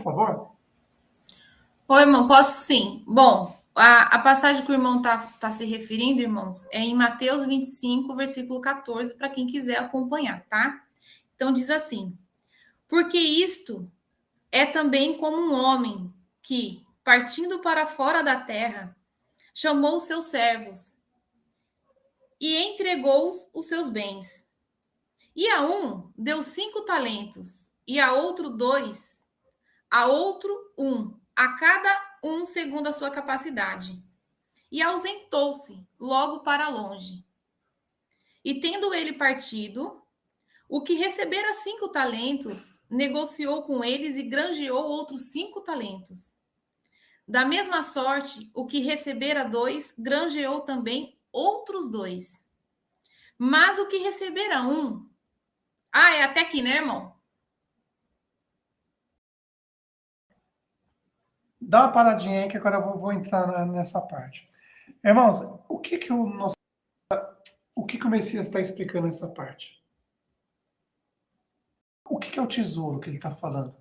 favor? Oi, irmão, posso sim. Bom, a passagem que o irmão tá se referindo, irmãos, é em Mateus 25, versículo 14, para quem quiser acompanhar, tá? Então diz assim: Porque isto é também como um homem que, partindo para fora da terra, chamou os seus servos e entregou os seus bens. E a um deu 5 talentos, e a outro 2, a outro 1, a cada um segundo a sua capacidade. E ausentou-se logo para longe. E tendo ele partido, o que recebera 5 talentos, negociou com eles e granjeou outros 5 talentos. Da mesma sorte, o que recebera 2, granjeou também outros 2. Mas o que recebera 1... é até aqui, né, irmão? Dá uma paradinha aí que agora eu vou entrar nessa parte. Irmãos, o que o Messias está explicando nessa parte? O que é o tesouro que ele está falando?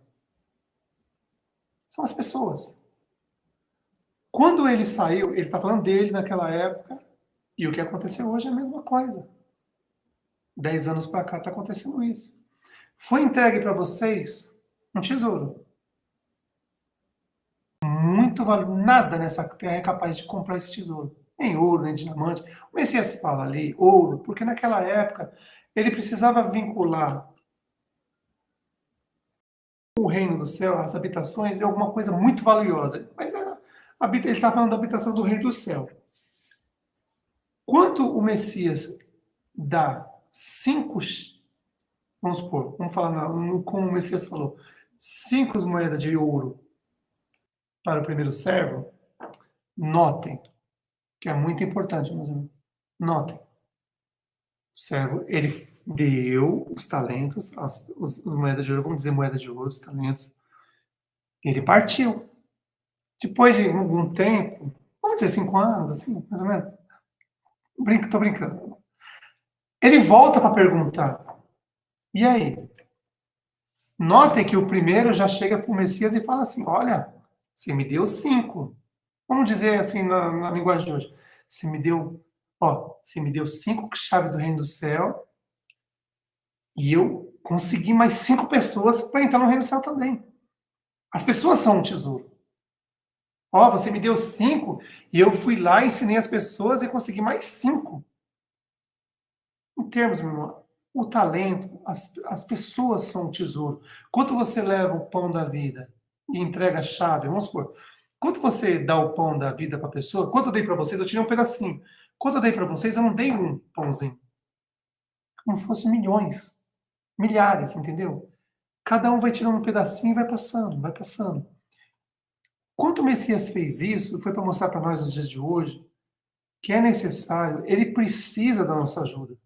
São as pessoas. Quando ele saiu, ele está falando dele naquela época, e o que aconteceu hoje é a mesma coisa. 10 anos para cá está acontecendo isso. Foi entregue para vocês um tesouro. Muito valor, nada nessa terra é capaz de comprar esse tesouro. Nem ouro, nem diamante. O Messias fala ali, ouro, porque naquela época ele precisava vincular o reino do céu, as habitações, é alguma coisa muito valiosa. Mas ele está falando da habitação do reino do céu. Quanto o Messias dá 5, vamos supor, vamos falar como o Messias falou, 5 moedas de ouro para o primeiro servo, notem, que é muito importante, meus irmãos. Notem. O servo, ele deu os talentos, as moedas de ouro, vamos dizer moedas de ouro, os talentos. Ele partiu. Depois de algum tempo, vamos dizer 5 anos, assim, mais ou menos. Tô brincando. Ele volta para perguntar. E aí? Notem que o primeiro já chega para o Messias e fala assim: olha, você me deu 5. Vamos dizer assim na linguagem de hoje. Você me deu 5 chaves do reino do céu e eu consegui mais 5 pessoas para entrar no reino do céu também. As pessoas são um tesouro. Você me deu 5 e eu fui lá, ensinei as pessoas e consegui mais 5. Em termos, meu irmão, o talento, as pessoas são um tesouro. Quando você leva o pão da vida e entrega a chave, vamos supor, quando você dá o pão da vida para a pessoa, quando eu dei para vocês, eu tirei um pedacinho. Quando eu dei para vocês, eu não dei um pãozinho. Como fosse milhões, milhares, entendeu? Cada um vai tirando um pedacinho e vai passando, vai passando. Quando o Messias fez isso, foi para mostrar para nós nos dias de hoje que é necessário, ele precisa da nossa ajuda.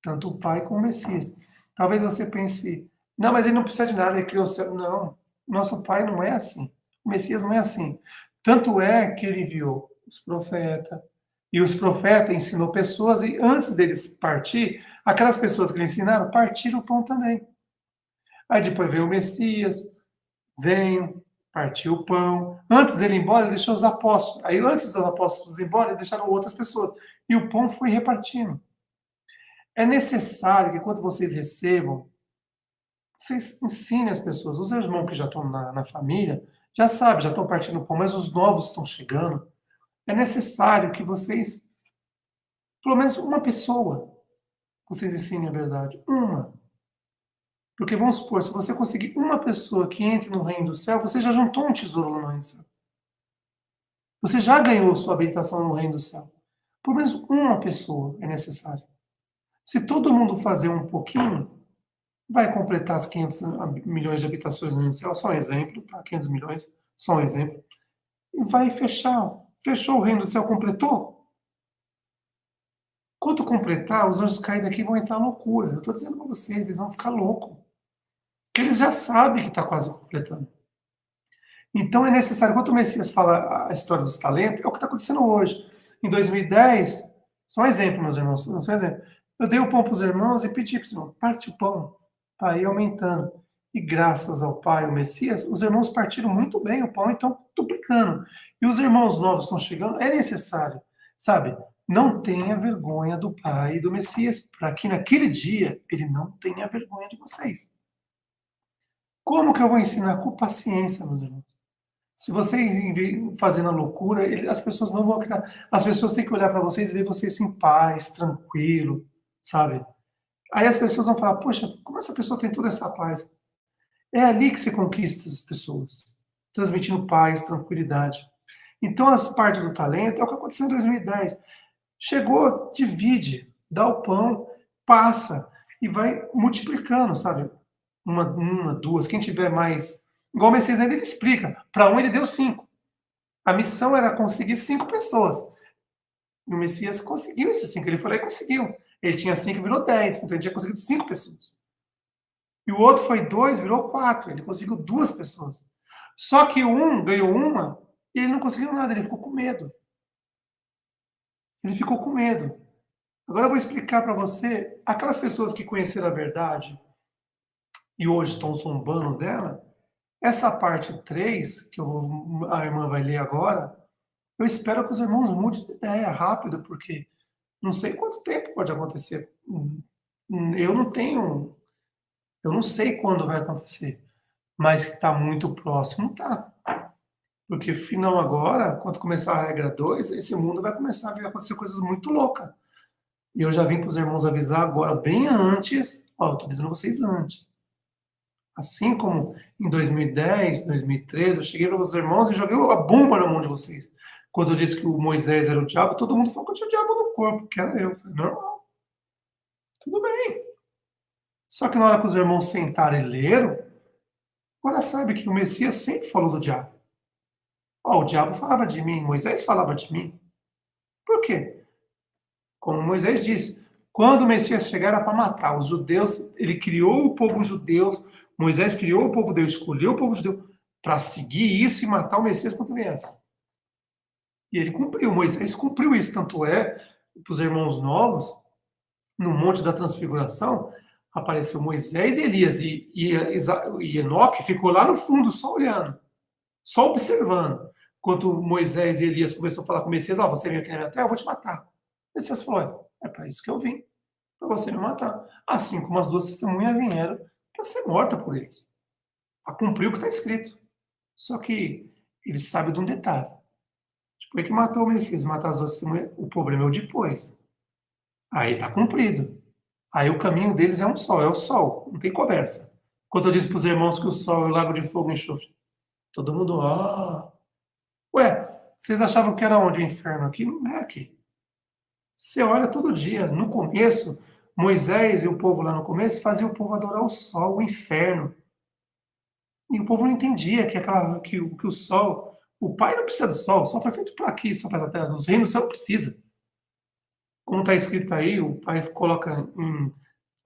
Tanto o Pai como o Messias. Talvez você pense, não, mas ele não precisa de nada, ele criou o céu. Não, nosso Pai não é assim. O Messias não é assim. Tanto é que ele enviou os profetas, e os profetas ensinou pessoas, e antes deles partir, aquelas pessoas que ele ensinaram partiram o pão também. Aí depois veio o Messias, veio, partiu o pão. Antes dele ir embora, ele deixou os apóstolos. Aí antes dos apóstolos ir embora, ele deixaram outras pessoas. E o pão foi repartindo. É necessário que quando vocês recebam, vocês ensinem as pessoas. Os irmãos que já estão na família, já sabem, já estão partindo o pão, mas os novos estão chegando. É necessário que vocês, pelo menos uma pessoa, vocês ensinem a verdade. Uma. Porque vamos supor, se você conseguir uma pessoa que entre no reino do céu, você já juntou um tesouro no reino do céu. Você já ganhou sua habitação no reino do céu. Pelo menos uma pessoa é necessário. Se todo mundo fazer um pouquinho, vai completar as 500 milhões de habitações no céu, só um exemplo, tá? 500 milhões, só um exemplo. E vai fechar. Fechou o reino do céu, completou? Quando completar, os anjos caem daqui e vão entrar em loucura. Eu estou dizendo para vocês, eles vão ficar loucos. Porque eles já sabem que está quase completando. Então é necessário, quando o Messias fala a história dos talentos, é o que está acontecendo hoje. Em 2010, só um exemplo, meus irmãos, só um exemplo. Eu dei o pão para os irmãos e pedi para os irmãos, parte o pão, para ir aumentando. E graças ao Pai, o Messias, os irmãos partiram muito bem o pão e estão duplicando. E os irmãos novos estão chegando, é necessário, sabe? Não tenha vergonha do Pai e do Messias, para que naquele dia ele não tenha vergonha de vocês. Como que eu vou ensinar? Com paciência, meus irmãos. Se vocês fazendo a loucura, as pessoas não vão acreditar. As pessoas têm que olhar para vocês e ver vocês em paz, tranquilo, sabe? Aí as pessoas vão falar, poxa, como essa pessoa tem toda essa paz? É ali que você conquista as pessoas, transmitindo paz, tranquilidade. Então, as partes do talento é o que aconteceu em 2010. Chegou, divide, dá o pão, passa e vai multiplicando, sabe? Uma, duas, quem tiver mais. Igual o Messias ainda ele explica. Para um ele deu 5. A missão era conseguir 5 pessoas. E o Messias conseguiu esses 5. Ele foi lá e conseguiu. Ele tinha 5 e virou 10. Então ele tinha conseguido 5 pessoas. E o outro foi 2, virou 4. Ele conseguiu 2 pessoas. Só que um ganhou uma e ele não conseguiu nada. Ele ficou com medo. Ele ficou com medo. Agora eu vou explicar para você. Aquelas pessoas que conheceram a verdade e hoje estão zombando dela, essa parte 3, que a irmã vai ler agora, eu espero que os irmãos mudem de ideia rápido, porque não sei quanto tempo pode acontecer. Eu não tenho, eu não sei quando vai acontecer, mas que está muito próximo, tá. Porque final agora, quando começar a regra 2, esse mundo vai começar a acontecer coisas muito loucas. E eu já vim para os irmãos avisar agora, bem antes, ó, eu estou avisando vocês antes. Assim como em 2010, 2013, eu cheguei para os irmãos e joguei a bomba na mão de vocês. Quando eu disse que o Moisés era o diabo, todo mundo falou que eu tinha o diabo no corpo, que era eu. Eu falei, normal, tudo bem. Só que na hora que os irmãos sentaram e leram, agora sabe que o Messias sempre falou do diabo. Ó, o diabo falava de mim, Moisés falava de mim. Por quê? Como Moisés disse, quando o Messias chegar era para matar os judeus, ele criou o povo judeu, Moisés criou o povo judeu, escolheu o povo judeu para seguir isso e matar o Messias quando viesse. E ele cumpriu, Moisés cumpriu isso, tanto é, para os irmãos novos, no Monte da Transfiguração, apareceu Moisés e Elias, e Enoque ficou lá no fundo, só olhando, só observando. Enquanto Moisés e Elias começaram a falar com o Messias, ó, você vem aqui na minha terra, eu vou te matar. O Messias falou, é para isso que eu vim, para você me matar. Assim como as 2 testemunhas vieram para ser morta por eles, para cumprir o que está escrito. Só que eles sabem de um detalhe. Depois que matou o Messias, matar as 2 testemunhas, o problema é o depois. Aí está cumprido. Aí o caminho deles é um só, é o sol, não tem conversa. Quando eu disse para os irmãos que o sol é o lago de fogo e enxofre, todo mundo, ué, vocês achavam que era onde o inferno? Aqui não é aqui. Você olha todo dia. No começo, Moisés e o povo lá no começo faziam o povo adorar o sol, o inferno. E o povo não entendia que o sol, o pai não precisa do sol, o sol foi feito para aqui, só para a terra. Nos reinos o céu não precisa. Como está escrito aí, o pai coloca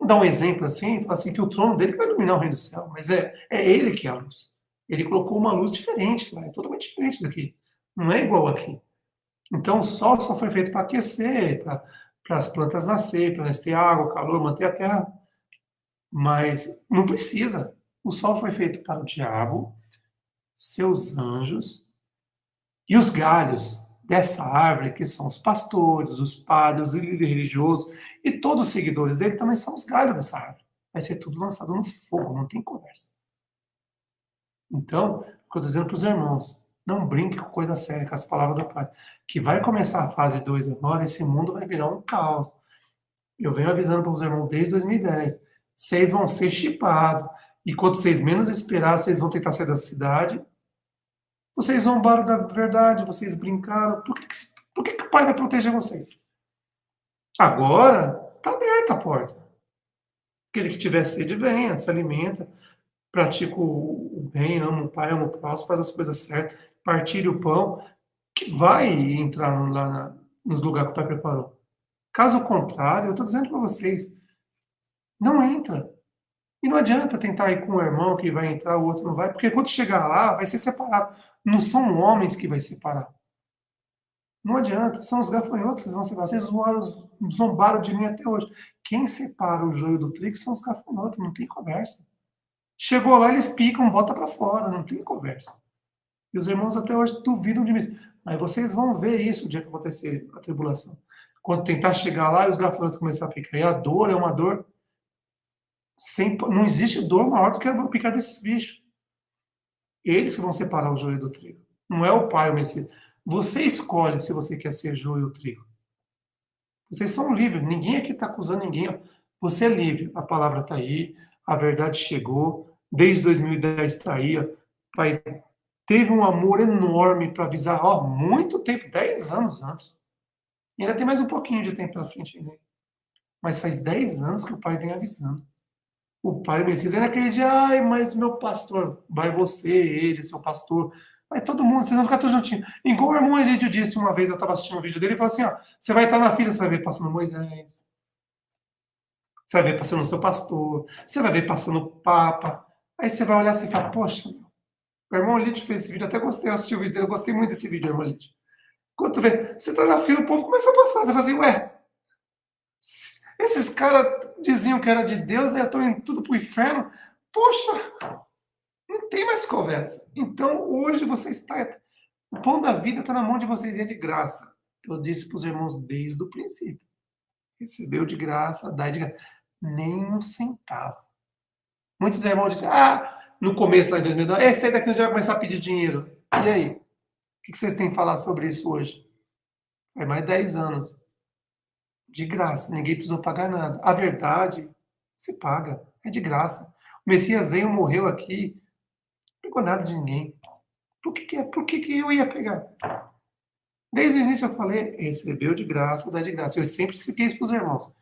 dá um exemplo assim, fala assim, que o trono dele vai iluminar o reino do céu, mas é ele que é a luz. Ele colocou uma luz diferente lá, é totalmente diferente daqui. Não é igual aqui. Então, o sol só foi feito para aquecer, para as plantas nascer, para nós ter água, calor, manter a terra. Mas não precisa. O sol foi feito para o diabo, seus anjos e os galhos dessa árvore, que são os pastores, os padres, os líderes religiosos e todos os seguidores dele também são os galhos dessa árvore. Vai ser tudo lançado no fogo, não tem conversa. Então, o que eu estou dizendo para os irmãos, não brinque com coisa séria, com as palavras do Pai. Que vai começar a fase 2 agora, esse mundo vai virar um caos. Eu venho avisando para os irmãos desde 2010. Vocês vão ser chipados. E quando vocês menos esperar, vocês vão tentar sair da cidade. Vocês zombaram da verdade, vocês brincaram. Por que o Pai vai proteger vocês? Agora, está aberta a porta. Aquele que tiver sede, venha, se alimenta, pratica o bem, ama o Pai, ama o próximo, faz as coisas certas, partilha o pão, que vai entrar lá nos lugares que o Pai preparou. Caso contrário, eu estou dizendo para vocês, não entra. E não adianta tentar ir com um irmão que vai entrar, o outro não vai, porque quando chegar lá, vai ser separado. Não são homens que vai separar. Não adianta, são os gafanhotos que vão separar. Vocês zombaram de mim até hoje. Quem separa o joio do trigo são os gafanhotos, não tem conversa. Chegou lá, eles picam, bota para fora, não tem conversa. E os irmãos até hoje duvidam de mim. Mas vocês vão ver isso o dia que acontecer a tribulação. Quando tentar chegar lá e os gafanhotos começarem a picar. E a dor é uma dor sem... Não existe dor maior do que a picar desses bichos. Eles que vão separar o joio do trigo. Não é o pai, o Messias. Você escolhe se você quer ser joio ou trigo. Vocês são livres. Ninguém aqui está acusando ninguém. Ó. Você é livre. A palavra está aí. A verdade chegou. Desde 2010 está aí. Ó. Pai teve um amor enorme para avisar, ó, muito tempo, 10 anos antes. E ainda tem mais um pouquinho de tempo pela frente ainda. Mas faz 10 anos que o pai vem avisando. O pai, o Messias, ainda aquele dia, ai, mas meu pastor, vai você, ele, seu pastor, vai todo mundo, vocês vão ficar todos juntinhos. Igual o irmão Elídio disse uma vez, eu estava assistindo um vídeo dele, ele falou assim, ó, você vai estar na fila, você vai ver passando Moisés, você vai ver passando o seu pastor, você vai ver passando o Papa, aí você vai olhar assim e falar, poxa, o irmão Elídio fez esse vídeo, até gostei, eu assisti o vídeo dele, eu gostei muito desse vídeo, irmão Elídio. Quando tu vê, você tá na fila, o povo começa a passar, você fala assim, ué, esses caras diziam que era de Deus e estão indo tudo pro inferno, poxa, não tem mais conversa. Então, hoje você está. O pão da vida está na mão de vocês e é de graça. Eu disse para os irmãos desde o princípio. Recebeu de graça, dá de graça. Nem um centavo. Muitos irmãos disseram, no começo lá em 2009, esse aí daqui já vai começar a pedir dinheiro. E aí? O que vocês têm que falar sobre isso hoje? Faz mais de 10 anos. De graça. Ninguém precisou pagar nada. A verdade se paga. É de graça. O Messias veio, morreu aqui. Não pegou nada de ninguém. Por que eu ia pegar? Desde o início eu falei, recebeu de graça, dá de graça. Eu sempre expliquei isso para os irmãos.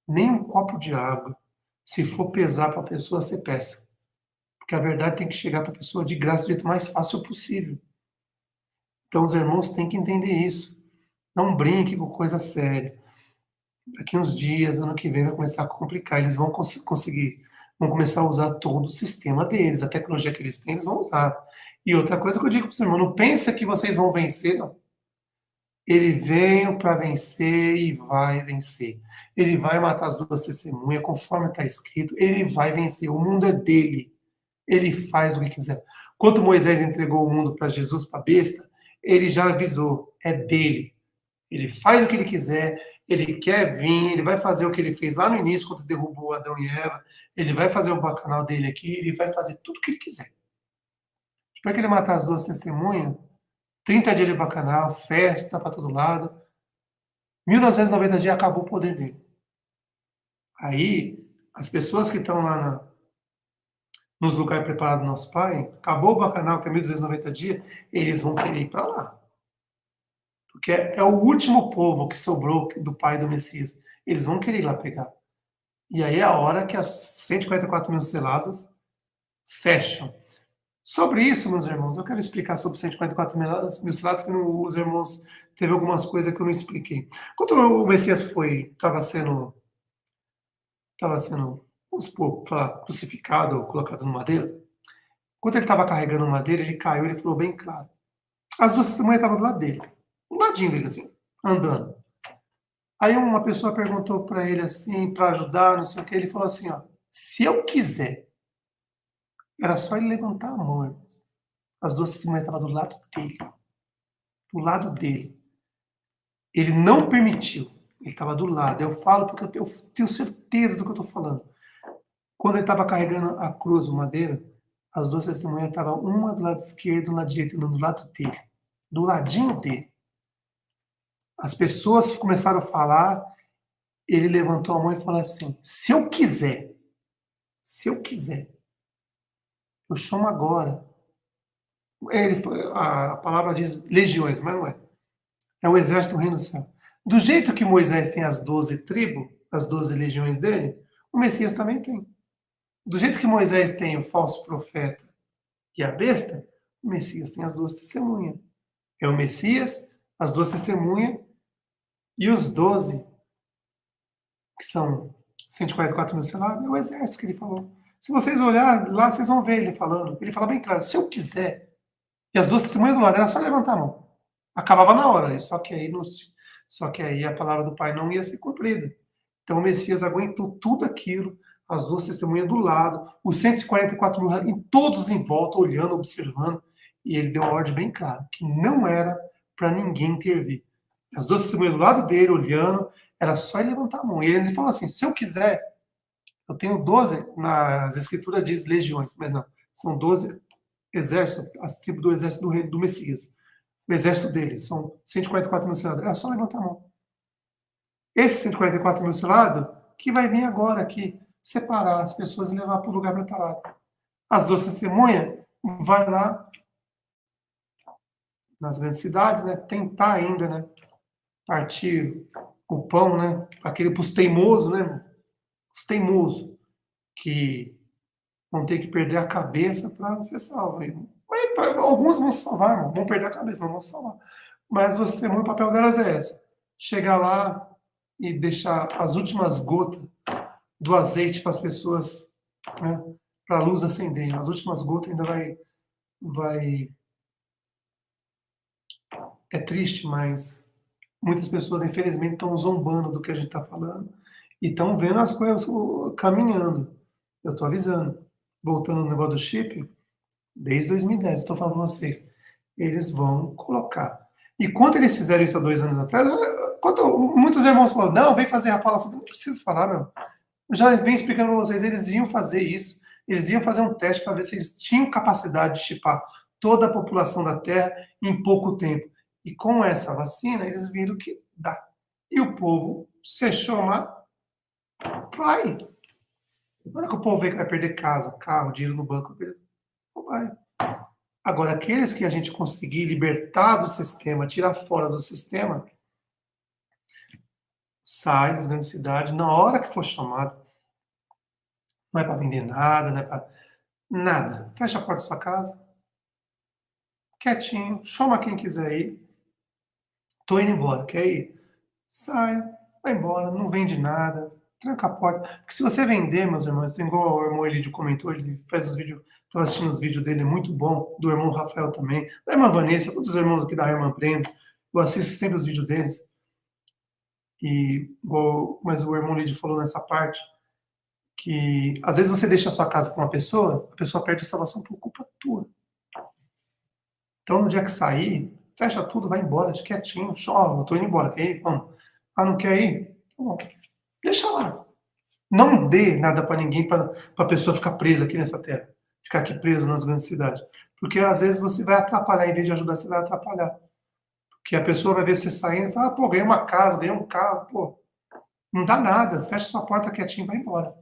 Nem um copo de água, se for pesar para a pessoa, você peça. Porque a verdade tem que chegar para a pessoa de graça do jeito mais fácil possível. Então os irmãos têm que entender isso. Não brinque com coisa séria. Daqui uns dias, ano que vem, vai começar a complicar. Eles vão conseguir, vão começar a usar todo o sistema deles, a tecnologia que eles têm, eles vão usar. E outra coisa que eu digo para os irmãos, não pensa que vocês vão vencer, não. Ele veio para vencer e vai vencer. Ele vai matar as duas testemunhas, conforme está escrito. Ele vai vencer. O mundo é dele. Ele faz o que quiser. Quando Moisés entregou o mundo para Jesus, para a besta, ele já avisou: é dele. Ele faz o que ele quiser. Ele quer vir. Ele vai fazer o que ele fez lá no início, quando derrubou Adão e Eva. Ele vai fazer o bacanal dele aqui. Ele vai fazer tudo o que ele quiser. Depois que ele matar as duas testemunhas, 30 dias de bacanal, festa para todo lado. 1990 dias acabou o poder dele. Aí, as pessoas que estão lá nos lugares preparados do nosso Pai, acabou o bacanal, que é 1290 dias, eles vão querer ir para lá. Porque é o último povo que sobrou do Pai do Messias. Eles vão querer ir lá pegar. E aí é a hora que as 144 mil selados fecham. Sobre isso, meus irmãos, eu quero explicar sobre 144 mil selados, que os irmãos teve algumas coisas que eu não expliquei. Quando o Messias estava sendo, vamos supor, crucificado ou colocado no madeiro, quando ele estava carregando o madeiro, ele caiu, ele falou bem claro. As duas testemunhas estavam do lado dele, do ladinho dele, assim, andando. Aí uma pessoa perguntou para ele assim, para ajudar, não sei o que, ele falou assim, ó, se eu quiser, era só ele levantar a mão, irmãos. As duas testemunhas estavam do lado dele. Do lado dele. Ele não permitiu. Ele estava do lado. Eu falo porque eu tenho certeza do que eu estou falando. Quando ele estava carregando a cruz, o madeira, as duas testemunhas estavam uma do lado esquerdo, do lado direito, do lado dele. Do ladinho dele. As pessoas começaram a falar, ele levantou a mão e falou assim, se eu quiser, eu chamo agora. A palavra diz legiões, mas não é. É o exército do reino do céu. Do jeito que Moisés tem as 12 tribos, as 12 legiões dele, o Messias também tem. Do jeito que Moisés tem o falso profeta e a besta, o Messias tem as duas testemunhas. É o Messias, as duas testemunhas e os 12, que são 144 mil selados, é o exército que ele falou. Se vocês olharem lá, vocês vão ver ele falando. Ele fala bem claro, se eu quiser. E as duas testemunhas do lado, era só levantar a mão. Acabava na hora, só que aí a palavra do Pai não ia ser cumprida. Então o Messias aguentou tudo aquilo, as 2 testemunhas do lado, os 144 mil, e todos em volta, olhando, observando, e ele deu uma ordem bem clara, que não era para ninguém intervir. As 2 testemunhas do lado dele, olhando, era só ele levantar a mão. E ele falou assim, se eu quiser, eu tenho 12, nas escrituras diz legiões, mas não, são 12 exércitos, as tribos do exército do Messias. O exército dele, são 144 mil selados, era só levantar a mão. Esse 144 mil selado, que vai vir agora aqui, separar as pessoas e levar para o lugar preparado. As 2 testemunhas, vai lá, nas grandes cidades, né, tentar ainda, né, partir o pão, né, aquele para os teimosos, né, os teimosos, que vão ter que perder a cabeça para ser salvo. Mas, alguns vão se salvar, irmão, vão perder a cabeça, mas vão se salvar. Mas você, o papel delas é esse, chegar lá e deixar as últimas gotas do azeite para as pessoas, né, para a luz acender. As últimas gotas ainda vai. É triste, mas muitas pessoas, infelizmente, estão zombando do que a gente está falando e estão vendo as coisas caminhando. Eu estou avisando. Voltando no negócio do chip, desde 2010, eu estou falando para vocês, eles vão colocar. E quando eles fizeram isso há 2 anos atrás, muitos irmãos falaram, não, vem fazer a fala sobre, não preciso falar, meu. Eu já venho explicando para vocês, eles iam fazer isso, eles iam fazer um teste para ver se eles tinham capacidade de chipar toda a população da Terra em pouco tempo. E com essa vacina, eles viram que dá. E o povo se chama, vai. Na hora que o povo vê que vai perder casa, carro, dinheiro no banco, vai. Agora, aqueles que a gente conseguir libertar do sistema, tirar fora do sistema, sai das grandes cidades, na hora que for chamado, não é para vender nada, não é para nada. Fecha a porta da sua casa, quietinho, chama quem quiser ir. Tô indo embora, quer ir? Sai, vai embora, não vende nada, tranca a porta. Porque se você vender, meus irmãos, igual o irmão Elidio comentou, ele faz os vídeos, estava assistindo os vídeos dele, é muito bom, do irmão Rafael também, da irmã Vanessa, todos os irmãos aqui da irmã Brenda, eu assisto sempre os vídeos deles. E, mas o irmão Elidio falou nessa parte, que às vezes você deixa a sua casa com uma pessoa, a pessoa perde a salvação por culpa tua. Então, no dia que sair, fecha tudo, vai embora, de quietinho, chove, eu tô indo embora, quer ir? Vamos. Ah, não quer ir? Bom, deixa lá. Não dê nada para ninguém, para a pessoa ficar presa aqui nessa terra, ficar aqui preso nas grandes cidades. Porque às vezes você vai atrapalhar, em vez de ajudar, você vai atrapalhar. Porque a pessoa vai ver você saindo e fala, pô, ganhei uma casa, ganhei um carro, pô, não dá nada, fecha sua porta quietinho e vai embora.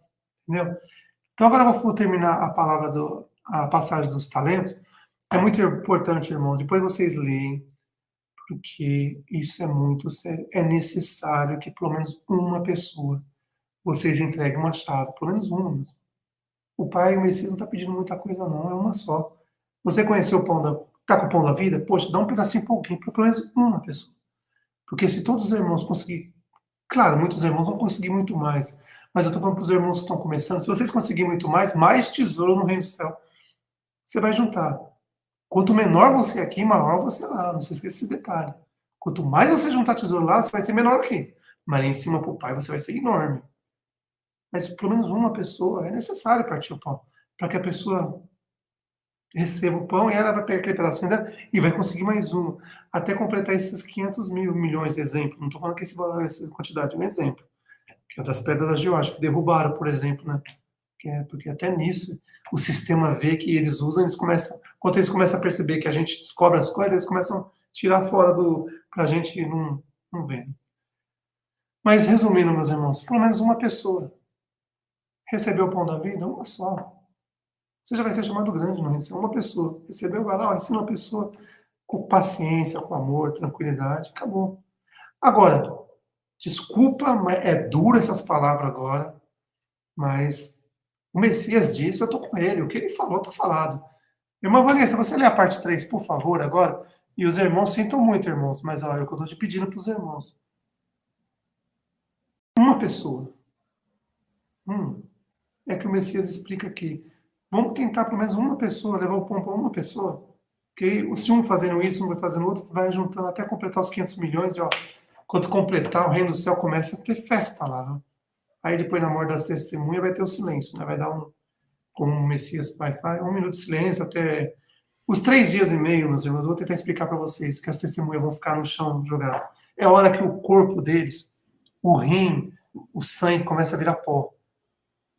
Entendeu? Então agora eu vou terminar a palavra a passagem dos talentos. É muito importante, irmão, depois vocês leem, porque isso é muito sério. É necessário que pelo menos uma pessoa vocês entreguem uma chave, pelo menos uma. O Pai e o Messias não está pedindo muita coisa, não, é uma só. Você conheceu o pão tá com o pão da vida? Poxa, dá um pedacinho para alguém, para pelo menos uma pessoa. Porque se todos os irmãos conseguirem, claro, muitos irmãos vão conseguir muito mais, mas eu estou falando para os irmãos que estão começando, se vocês conseguirem muito mais tesouro no reino do céu. Você vai juntar. Quanto menor você aqui, maior você lá. Não se esqueça esse detalhe. Quanto mais você juntar tesouro lá, você vai ser menor aqui. Mas ali em cima para o Pai você vai ser enorme. Mas pelo menos uma pessoa, é necessário partir o pão. Para que a pessoa receba o pão e ela vai pegar aquele pedacinho dela e vai conseguir mais um. Até completar esses 500 milhões, exemplo. Não estou falando que essa quantidade é um exemplo. Que é das pedras da geórgica, que derrubaram, por exemplo, né? Porque até nisso o sistema vê que eles usam, quando eles começam a perceber que a gente descobre as coisas, eles começam a tirar fora pra gente não ver. Mas resumindo, meus irmãos, pelo menos uma pessoa recebeu o pão da vida, uma só. Você já vai ser chamado grande, não é? Uma pessoa recebeu, vai lá, ensina uma pessoa com paciência, com amor, tranquilidade, acabou. Agora, desculpa, mas é duro essas palavras agora, mas o Messias disse, eu estou com ele. O que ele falou, está falado. Irmã Vanessa, você lê a parte 3, por favor, agora? E os irmãos sintam muito, irmãos, mas olha, é o que eu estou te pedindo para os irmãos. Uma pessoa. É que o Messias explica aqui. Vamos tentar pelo menos uma pessoa, levar o pão para uma pessoa. Okay? Se um fazendo isso, um vai fazendo outro, vai juntando até completar os 500 milhões. E, ó, quando completar, o reino do céu começa a ter festa lá. Viu? Aí depois, na morte das testemunhas, vai ter o silêncio, né? Vai dar como o Messias Pai faz, 1 minuto de silêncio até os 3 dias e meio, meus irmãos. Eu vou tentar explicar para vocês que as testemunhas vão ficar no chão jogado. É a hora que o corpo deles, o rim, o sangue começa a virar pó.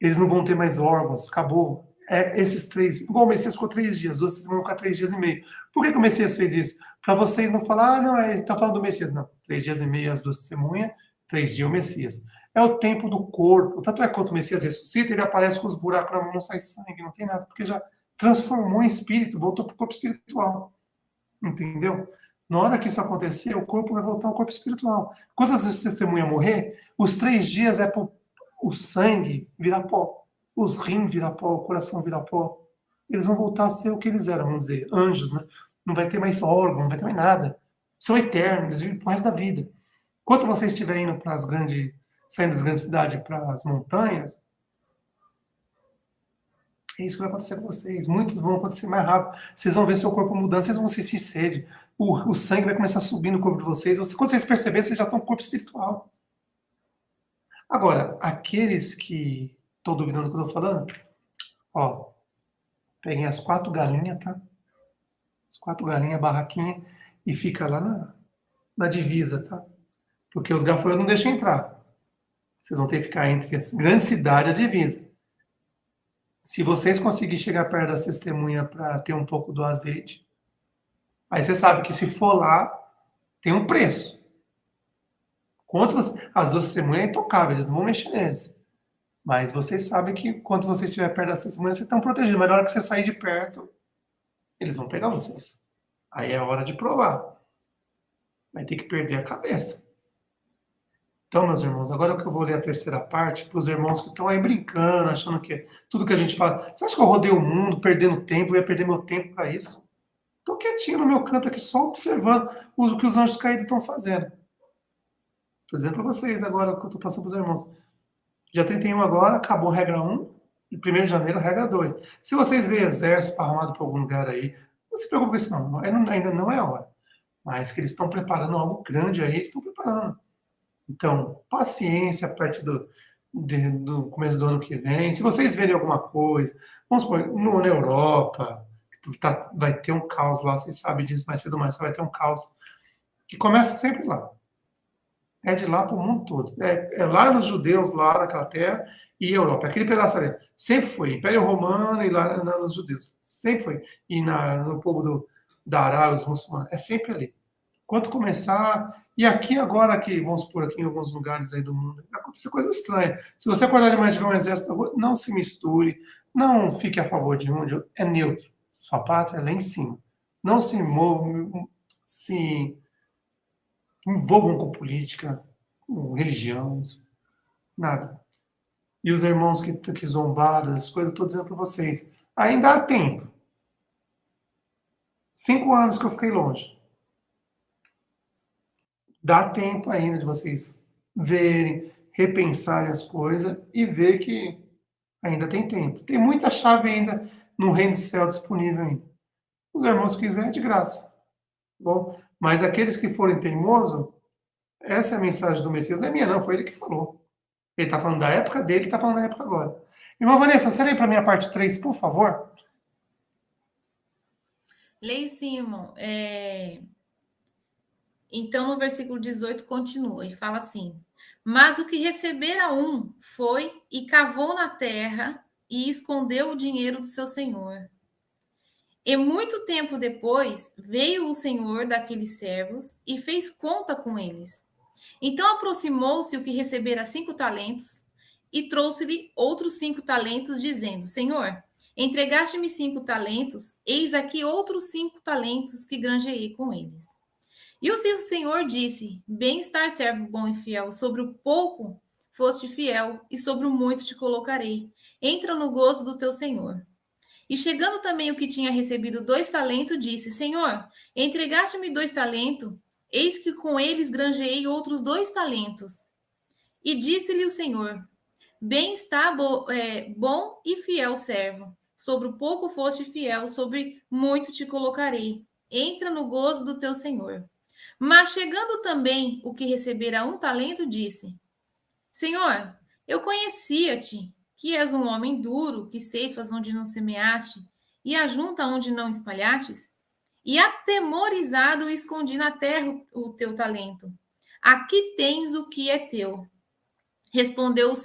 Eles não vão ter mais órgãos, acabou. Esses 3, igual o Messias ficou 3 dias, vocês vão ficar 3 dias e meio. Por que o Messias fez isso? Para vocês não falar, não, ele está falando do Messias. Não, 3 dias e meio as 2 testemunhas, 3 dias o Messias. É o tempo do corpo. Tanto é que quando o Messias ressuscita, ele aparece com os buracos na mão, não sai sangue, não tem nada, porque já transformou em espírito, voltou para o corpo espiritual. Entendeu? Na hora que isso acontecer, o corpo vai voltar ao corpo espiritual. Quando as testemunhas morrer, os 3 dias é para o sangue virar pó, os rins virar pó, o coração virar pó. Eles vão voltar a ser o que eles eram, vamos dizer, anjos, né? Não vai ter mais órgão, não vai ter mais nada. São eternos, eles vivem pro resto da vida. Enquanto vocês estiverem indo para as grandes, saindo das grandes cidades para as montanhas, é isso que vai acontecer com vocês. Muitos vão acontecer mais rápido. Vocês vão ver seu corpo mudando, vocês vão sentir sede. O sangue vai começar a subir no corpo de vocês. Quando vocês perceberem, vocês já estão com o corpo espiritual. Agora, aqueles que estão duvidando do que eu estou falando, ó, peguem as 4 galinhas, tá? As 4 galinhas, barraquinha, e fica lá na divisa, tá? Porque os gafanhotos não deixam entrar. Vocês vão ter que ficar entre a grande cidade e a divisa. Se vocês conseguirem chegar perto das testemunhas para ter um pouco do azeite, aí você sabe que se for lá, tem um preço. Contra as 2 testemunhas é intocável, eles não vão mexer neles. Mas vocês sabem que quando você estiver perto das testemunhas, vocês estão protegidos. Mas na hora que você sair de perto, eles vão pegar vocês. Aí é a hora de provar. Vai ter que perder a cabeça. Então, meus irmãos, agora que eu vou ler a terceira parte, para os irmãos que estão aí brincando, achando que tudo que a gente fala. Você acha que eu rodei o mundo perdendo tempo, eu ia perder meu tempo para isso? Estou quietinho no meu canto aqui, só observando o que os anjos caídos estão fazendo. Estou dizendo para vocês agora o que eu estou passando para os irmãos. Dia 31 agora, acabou a regra 1, e 1º de janeiro, regra 2. Se vocês veem exército armado por algum lugar aí, não se preocupe com isso não, ainda não é a hora. Mas que eles estão preparando algo grande aí, estão preparando. Então, paciência a partir do começo do ano que vem. Se vocês verem alguma coisa, vamos supor, na Europa, vai ter um caos lá, vocês sabem disso, mais cedo ou mais cedo vai ter um caos, que começa sempre lá. É de lá para o mundo todo. É lá nos judeus, lá naquela terra, e Europa. Aquele pedaço ali. Sempre foi. Império Romano e lá nos judeus. Sempre foi. E no povo da Arábia, os muçulmanos. É sempre ali. Quando começar. E aqui agora, aqui, vamos supor, aqui em alguns lugares aí do mundo, vai acontecer coisa estranha. Se você acordar de manhã e tiver um exército na rua, não se misture, não fique a favor de um, de outro. É neutro. Sua pátria é lá em cima. Não se envolvam com política, com religião, nada. E os irmãos que zombaram, as coisas, eu estou dizendo para vocês, ainda há tempo. 5 anos que eu fiquei longe. Dá tempo ainda de vocês verem, repensarem as coisas e ver que ainda tem tempo. Tem muita chave ainda no reino do céu disponível ainda. Os irmãos quiserem, de graça. Bom, mas aqueles que forem teimosos, essa é a mensagem do Messias, não é minha não, foi ele que falou. Ele está falando da época dele, está falando da época agora. Irmã Vanessa, você lê para mim a parte 3, por favor? Leio sim, irmão. Então, no versículo 18, continua e fala assim: Mas o que recebera um foi e cavou na terra e escondeu o dinheiro do seu senhor. E muito tempo depois veio o senhor daqueles servos e fez conta com eles. Então aproximou-se o que recebera 5 talentos e trouxe-lhe outros 5 talentos, dizendo: Senhor, entregaste-me 5 talentos, eis aqui outros 5 talentos que granjeei com eles. E o seu senhor disse: Bem-estar, servo bom e fiel, sobre o pouco foste fiel, e sobre o muito te colocarei. Entra no gozo do teu senhor. E chegando também o que tinha recebido 2 talentos, disse: Senhor, entregaste-me 2 talentos, eis que com eles granjeei outros 2 talentos. E disse-lhe o Senhor: Bem está, bom e fiel servo. Sobre o pouco foste fiel, sobre muito te colocarei. Entra no gozo do teu Senhor. Mas chegando também o que recebera 1 talento, disse: Senhor, Eu conhecia-te, que és um homem duro, que ceifas onde não semeaste, e ajunta onde não espalhastes, e atemorizado escondi na terra o teu talento. Aqui tens o que é teu. Respondeu o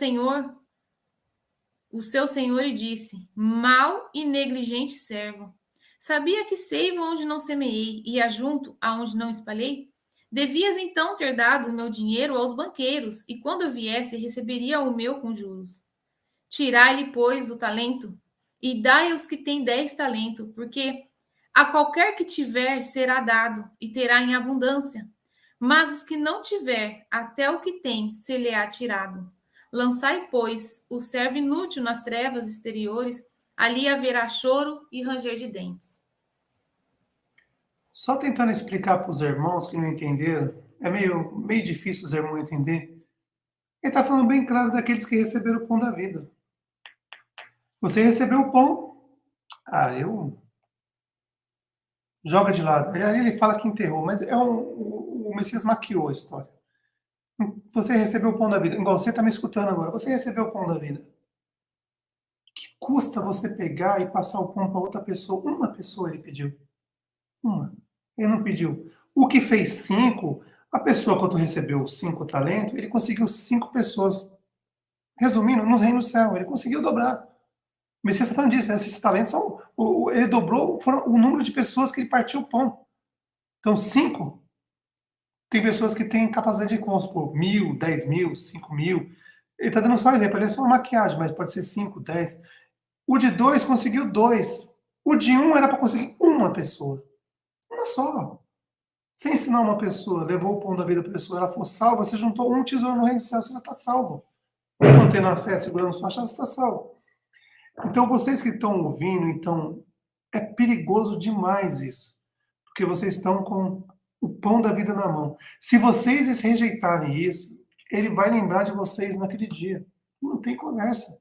seu senhor, e disse: Mau e negligente servo. Sabia que seivo onde não semeei e ajunto aonde não espalhei? Devias então ter dado o meu dinheiro aos banqueiros, e quando eu viesse, receberia o meu com juros. Tirai-lhe, pois, o talento, e dai aos que têm 10 talentos, porque a qualquer que tiver será dado, e terá em abundância. Mas os que não tiver, até o que tem, ser-lhe-á tirado. Lançai, pois, o servo inútil nas trevas exteriores, ali haverá choro e ranger de dentes. Só tentando explicar para os irmãos que não entenderam, é meio difícil os irmãos entender. Ele está falando bem claro daqueles que receberam o pão da vida. Você recebeu o pão, eu joga de lado. Ali ele fala que enterrou, mas o Messias maquiou a história. Você recebeu o pão da vida, igual você está me escutando agora. Você recebeu o pão da vida. Que custa você pegar e passar o pão para outra pessoa? Uma pessoa ele pediu. Uma. Ele não pediu. O que fez 5, a pessoa quando recebeu 5 talentos, ele conseguiu 5 pessoas. Resumindo, no reino do céu, ele conseguiu dobrar. O Messias está falando disso, esses talentos são. Ele dobrou o número de pessoas que ele partiu o pão. Então, 5. Tem pessoas que têm capacidade de, vamos supor, 1.000, 10.000, 5.000. Ele está dando só um exemplo, ele é só uma maquiagem, mas pode ser 5, 10. O de 2 conseguiu 2. O de 1 era para conseguir uma pessoa. Uma só. Você ensinar uma pessoa, levou o pão da vida para a pessoa, ela for salva, você juntou um tesouro no reino do céu, você já está salvo. Mantendo a fé, segurando sua chave, você está salvo. Então, vocês que estão ouvindo, então, é perigoso demais isso. Porque vocês estão com o pão da vida na mão. Se vocês rejeitarem isso, ele vai lembrar de vocês naquele dia. Não tem conversa.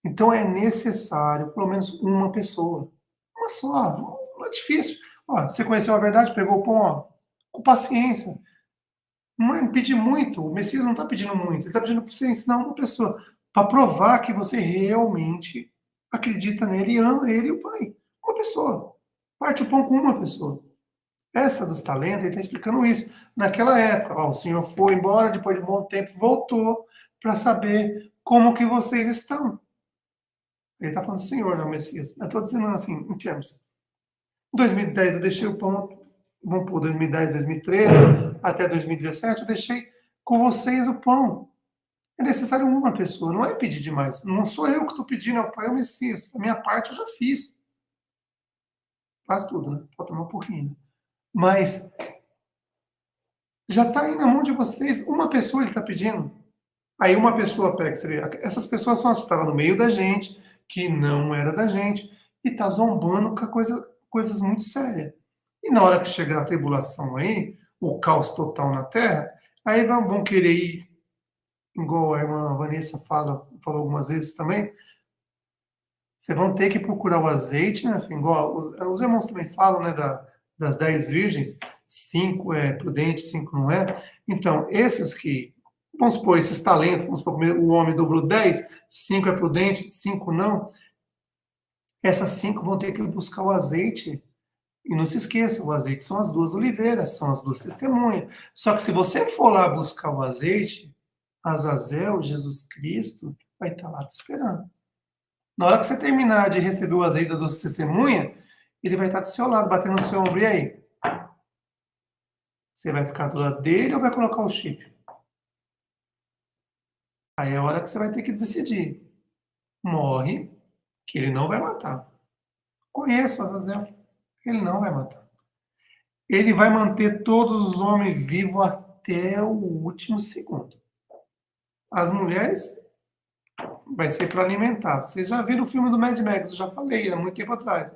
Então, é necessário, pelo menos, uma pessoa. Uma só. Não é difícil. Ó, você conheceu a verdade, pegou o pão, ó, com paciência. Não é pedir muito. O Messias não está pedindo muito. Ele está pedindo para você ensinar uma pessoa. Para provar que você realmente acredita nele e ama ele e o Pai. Uma pessoa. Parte o pão com uma pessoa. Essa dos talentos, ele está explicando isso. Naquela época, ó, o Senhor foi embora, depois de um bom tempo, voltou para saber como que vocês estão. Ele está falando Senhor, não Messias. Eu estou dizendo assim, em termos. Em 2010 eu deixei o pão, vamos por 2010, 2013, até 2017, eu deixei com vocês o pão. É necessário uma pessoa, não é pedir demais. Não sou eu que estou pedindo, é o Pai, é o Messias. A minha parte eu já fiz. Faz tudo, né? Falta um pouquinho. Mas já está aí na mão de vocês. Uma pessoa ele está pedindo. Aí uma pessoa pega. Essas pessoas são as que estavam no meio da gente, que não era da gente, e está zombando com coisas muito sérias. E na hora que chegar a tribulação aí, o caos total na Terra, aí vão querer ir, igual a irmã Vanessa falou algumas vezes também, vocês vão ter que procurar o azeite, né? Igual os irmãos também falam, né, das 10 virgens, 5 é prudente, 5 não é. Então, esses que, vamos supor, esses talentos, vamos supor, o homem dobrou 10, 5 é prudente, 5 não. Essas 5 vão ter que buscar o azeite. E não se esqueça, o azeite são as 2 oliveiras, são as 2 testemunhas. Só que se você for lá buscar o azeite, Azazel, Jesus Cristo, vai estar lá te esperando. Na hora que você terminar de receber o azeite da doce testemunha, ele vai estar do seu lado, batendo no seu ombro. E aí? Você vai ficar do lado dele ou vai colocar o chip? Aí é a hora que você vai ter que decidir. Morre, que ele não vai matar. Conheço Azazel, ele não vai matar. Ele vai manter todos os homens vivos até o último segundo. As mulheres vai ser para alimentar. Vocês já viram o filme do Mad Max, eu já falei há muito tempo atrás.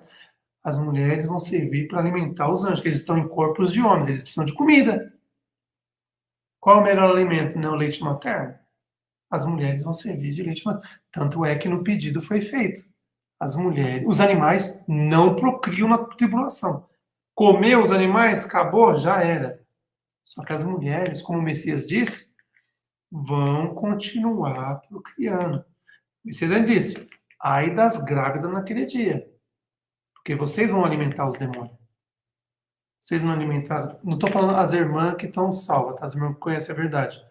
As mulheres vão servir para alimentar os anjos, que eles estão em corpos de homens, eles precisam de comida. Qual é o melhor alimento? Não é o leite materno? As mulheres vão servir de leite materno. Tanto é que no pedido foi feito. As mulheres, os animais não procriam na tribulação. Comeu os animais, acabou, já era. Só que as mulheres, como o Messias disse, vão continuar procriando. Messias ainda disse, ai das grávidas naquele dia, porque vocês vão alimentar os demônios. Vocês não alimentaram. Não estou falando as irmãs que estão salvas, tá? As irmãs que conhecem a verdade.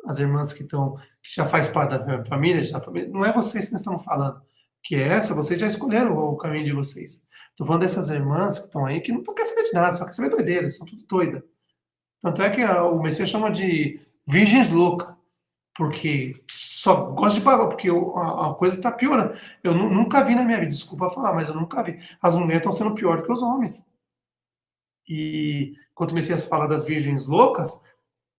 As irmãs que já faz parte da família, não é vocês que nós estamos falando. Que é essa, vocês já escolheram o caminho de vocês. Estou falando dessas irmãs que estão aí, que não querem saber de nada, só querem saber doideira, são tudo doidas. Tanto é que o Messias chama de virgens loucas, porque só gosta de pagar, porque a coisa está piorando. Eu nunca vi na minha vida, desculpa falar, mas eu nunca vi. As mulheres estão sendo pior do que os homens. E quando o Messias fala das virgens loucas,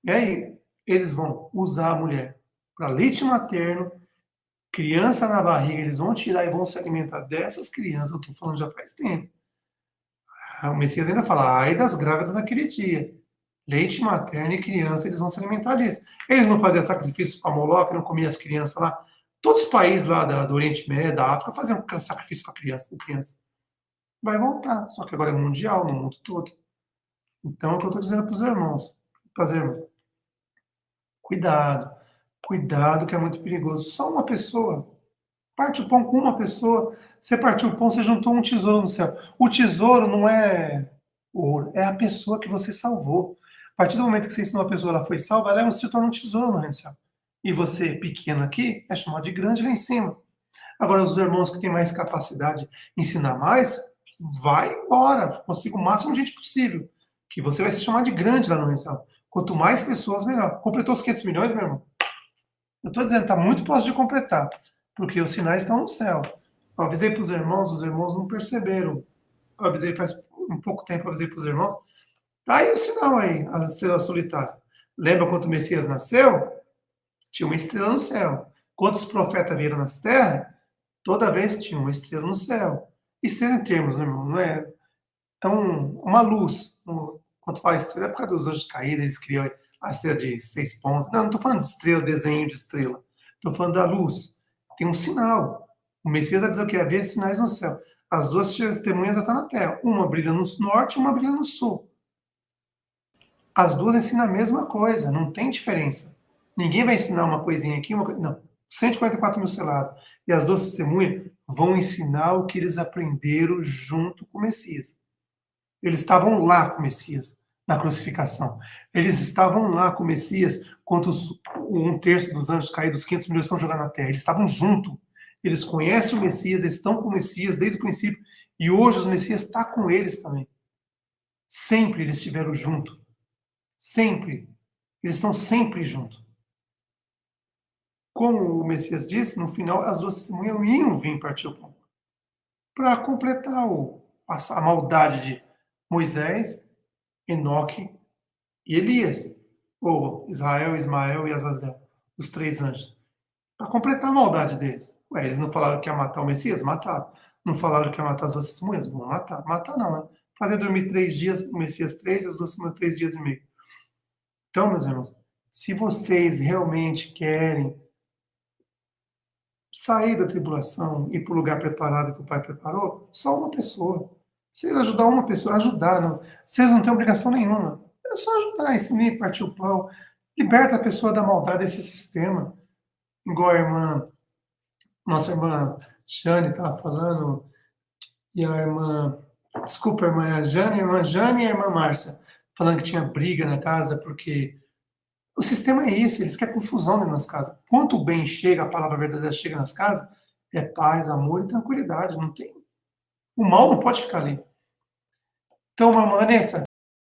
aí eles vão usar a mulher para leite materno, criança na barriga, eles vão tirar e vão se alimentar dessas crianças, eu estou falando já faz tempo. O Messias ainda fala, ai das grávidas naquele dia. Leite materno e criança, eles vão se alimentar disso. Eles não faziam sacrifício para Moloque, não comiam as crianças lá. Todos os países lá do Oriente Médio, da África, faziam sacrifício para criança. Vai voltar, só que agora é mundial, no mundo todo. Então, é o que eu estou dizendo para os irmãos. Para as irmãs. Cuidado. Cuidado, que é muito perigoso. Só uma pessoa. Parte o pão com uma pessoa. Você partiu o pão, você juntou um tesouro no céu. O tesouro não é ouro, é a pessoa que você salvou. A partir do momento que você ensinou a pessoa, ela foi salva, ela se torna um tesouro no reino do céu. E você, pequeno aqui, é chamado de grande lá em cima. Agora, os irmãos que têm mais capacidade de ensinar mais, vai embora. Consiga o máximo de gente possível. Que você vai ser chamado de grande lá no reino do céu. Quanto mais pessoas, melhor. Completou os 500 milhões, meu irmão? Eu estou dizendo, está muito próximo de completar. Porque os sinais estão no céu. Eu avisei para os irmãos não perceberam. Eu avisei faz um pouco tempo, eu avisei para os irmãos. Tá aí o sinal aí, a estrela solitária. Lembra quando o Messias nasceu? Tinha uma estrela no céu. Quando os profetas vieram nas terras, toda vez tinha uma estrela no céu. Estrela em termos, né, irmão? Não é, uma luz. Quando fala estrela, é por causa dos anjos caídos, eles criam a estrela de 6 pontos. Não estou falando de estrela, desenho de estrela. Estou falando da luz. Tem um sinal. O Messias vai dizer o que? Havia sinais no céu. As duas testemunhas já estão na terra. Uma brilha no norte e uma brilha no sul. As duas ensinam a mesma coisa, não tem diferença. Ninguém vai ensinar uma coisinha aqui, uma coisa. Não. 144 mil selados. E as duas testemunhas vão ensinar o que eles aprenderam junto com o Messias. Eles estavam lá com o Messias, na crucificação. Eles estavam lá com o Messias, quando um terço dos anjos caídos, os 500 milhões, foram jogar na terra. Eles estavam juntos. Eles conhecem o Messias, eles estão com o Messias desde o princípio. E hoje o Messias está com eles também. Sempre eles estiveram juntos. Sempre. Eles estão sempre juntos. Como o Messias disse, no final as duas testemunhas iam vir partir o pão. Para completar a maldade de Moisés, Enoque e Elias. Ou Israel, Ismael e Azazel. Os 3 anjos. Para completar a maldade deles. Ué, eles não falaram que ia matar o Messias? Mataram. Não falaram que ia matar as duas testemunhas? Vão matar. Matar não, né? Fazer dormir 3 dias, o Messias 3, as duas testemunhas 3 dias e meio. Então, meus irmãos, se vocês realmente querem sair da tribulação e ir para o lugar preparado que o Pai preparou, só uma pessoa. Se ajudar uma pessoa, ajudar, não. Vocês não têm obrigação nenhuma. É só ajudar, ensinar, partir o pão. Liberta a pessoa da maldade desse sistema. Igual a nossa irmã Jane estava falando, e a irmã, desculpa, a irmã Jane, e a irmã Márcia, falando que tinha briga na casa, porque o sistema é isso, eles querem confusão dentro das casas. Quanto o bem chega, a palavra verdadeira chega nas casas, é paz, amor e tranquilidade. Não tem. O mal não pode ficar ali. Então, Vanessa,